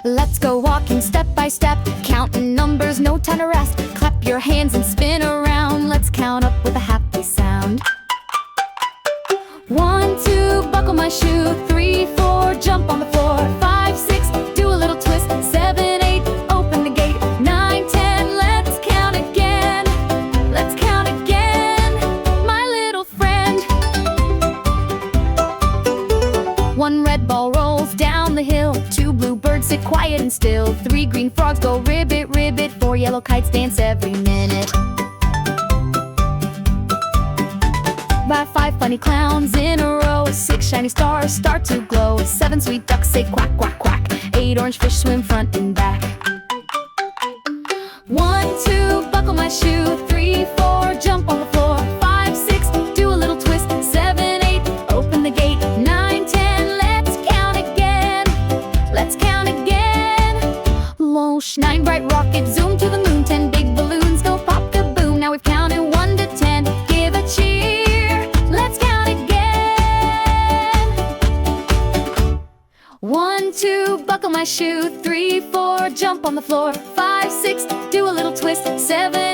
Let's go walking step by step, counting numbers, no time to rest. Clap your hands and spin around. Let's count up with a happy sound. 1, 2, buckle my shoe. 3, 4, jump on the floor. 5, 6, do a little twist. 7, 8, open the gate. 9, 10, let's count again. Let's count again, my little friend. 1 red ball rolls down the hill. 2 blue birds sit quiet and still. 3 green frogs go ribbit, ribbit. 4 yellow kites dance every minute. By 5 funny clowns in a row. 6 shiny stars start to glow. 7 sweet ducks say quack, quack, quack. 8 orange fish swim front and back. 1, 2, buckle my shoe. 3, 4, jump on the floor. 5, 6, do a little twist. 7, 8, open the gate. 9, 10, let's count again. Let's count again. Losh, 9 bright rockets zoom to the moon. 10 big balloons go pop kaboom. Now we've counted 1 to 10. Give a cheer. Let's count again. 1, 2, buckle my shoe. 3, 4, jump on the floor. 5, 6, do a little twist. 7,